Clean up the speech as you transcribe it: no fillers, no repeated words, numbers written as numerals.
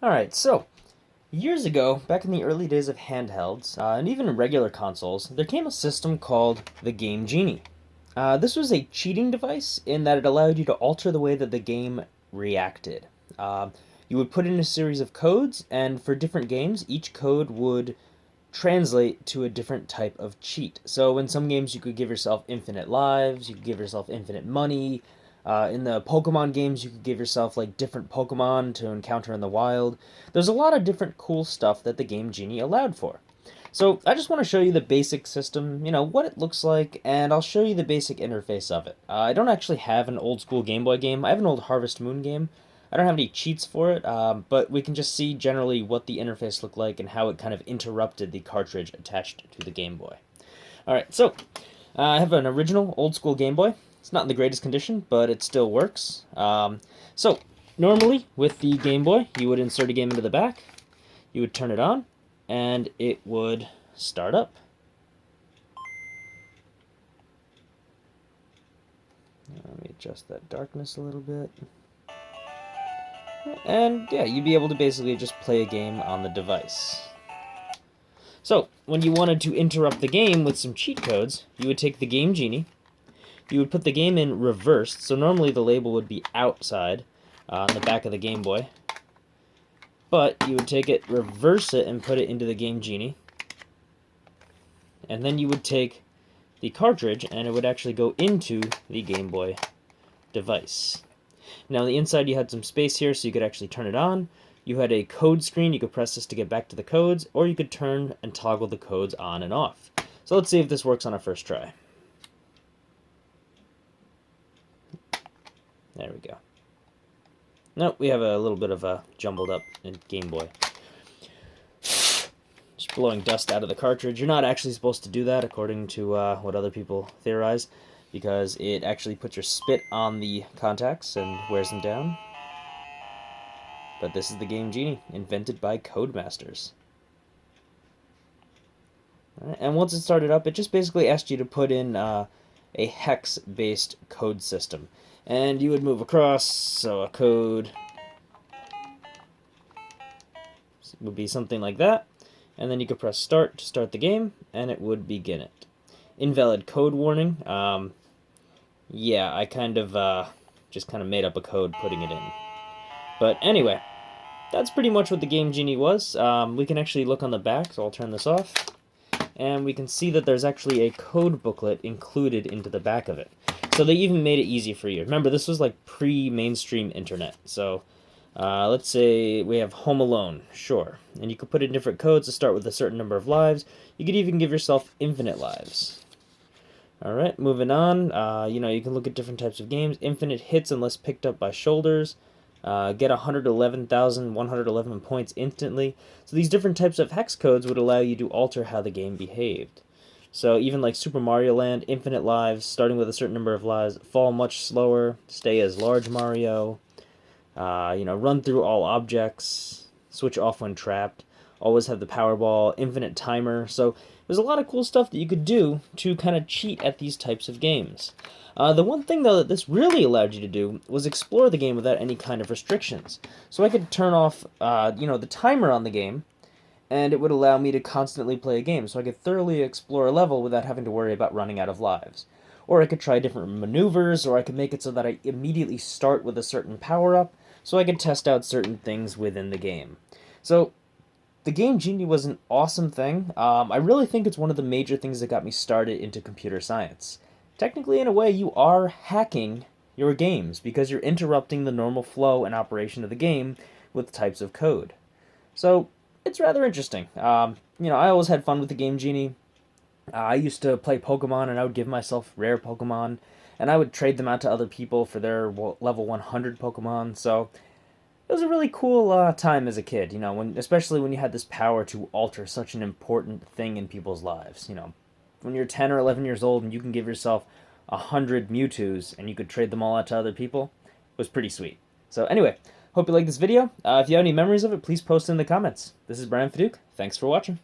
Alright, so, years ago, back in the early days of handhelds, and even regular consoles, there came a system called the Game Genie. This was a cheating device in that it allowed you to alter the way that the game reacted. You would put in a series of codes, and for different games, each code would translate to a different type of cheat. So in some games, you could give yourself infinite lives, you could give yourself infinite money. In the Pokemon games, you could give yourself like different Pokemon to encounter in the wild. There's a lot of different cool stuff that the Game Genie allowed for. So I just want to show you the basic system, what it looks like, and I'll show you the basic interface of it. I don't actually have an old school Game Boy game. I have an old Harvest Moon game. I don't have any cheats for it, but we can just see generally what the interface looked like and how it kind of interrupted the cartridge attached to the Game Boy. Alright, so I have an original old school Game Boy. It's not in the greatest condition, but it still works. So normally with the Game Boy, you would insert a game into the back, you would turn it on, and it would start up. Let me adjust that darkness a little bit. And yeah, you'd be able to basically just play a game on the device. So, when you wanted to interrupt the game with some cheat codes, you would take the Game Genie, you would put the game in reversed, so normally the label would be outside on the back of the Game Boy, but you would take it, reverse it, and put it into the Game Genie, and then you would take the cartridge, and it would actually go into the Game Boy device. Now, on the inside, you had some space here, so you could actually turn it on. You had a code screen. You could press this to get back to the codes, or you could turn and toggle the codes on and off. So let's see if this works on our first try. There we go. Nope, we have a little bit of a jumbled up in Game Boy. Just blowing dust out of the cartridge. You're not actually supposed to do that, according to what other people theorize, because it actually puts your spit on the contacts and wears them down. But this is the Game Genie, invented by Codemasters. Right, and once it started up, it just basically asked you to put in a hex-based code system. And you would move across, so a code would be something like that. And then you could press start to start the game, and it would begin it. Invalid code warning. Yeah, I just kind of made up a code putting it in. But anyway, that's pretty much what the Game Genie was. We can actually look on the back, so I'll turn this off. And we can see that there's actually a code booklet included into the back of it. So they even made it easy for you. Remember, this was like pre-mainstream internet. So let's say we have Home Alone, sure. And you could put in different codes to start with a certain number of lives. You could even give yourself infinite lives. Alright, moving on. You can look at different types of games. Infinite hits unless picked up by shoulders. Get 111,111 points instantly. So these different types of hex codes would allow you to alter how the game behaved. So even like Super Mario Land, infinite lives, starting with a certain number of lives, fall much slower, stay as large Mario, run through all objects, switch off when trapped, always have the Powerball, infinite timer. So there's a lot of cool stuff that you could do to kind of cheat at these types of games. The one thing, though, that this really allowed you to do was explore the game without any kind of restrictions. So I could turn off, the timer on the game, and it would allow me to constantly play a game, so I could thoroughly explore a level without having to worry about running out of lives. Or I could try different maneuvers, or I could make it so that I immediately start with a certain power-up, so I could test out certain things within the game. So the Game Genie was an awesome thing. I really think it's one of the major things that got me started into computer science. Technically, in a way, you are hacking your games because you're interrupting the normal flow and operation of the game with types of code. So it's rather interesting. I always had fun with the Game Genie. I used to play Pokemon, and I would give myself rare Pokemon, and I would trade them out to other people for their level 100 Pokemon. So it was a really cool time as a kid, especially when you had this power to alter such an important thing in people's lives. When you're 10 or 11 years old and you can give yourself 100 Mewtwo's and you could trade them all out to other people, it was pretty sweet. So anyway, hope you like this video. If you have any memories of it, please post in the comments. This is Brian Fadouk. Thanks for watching.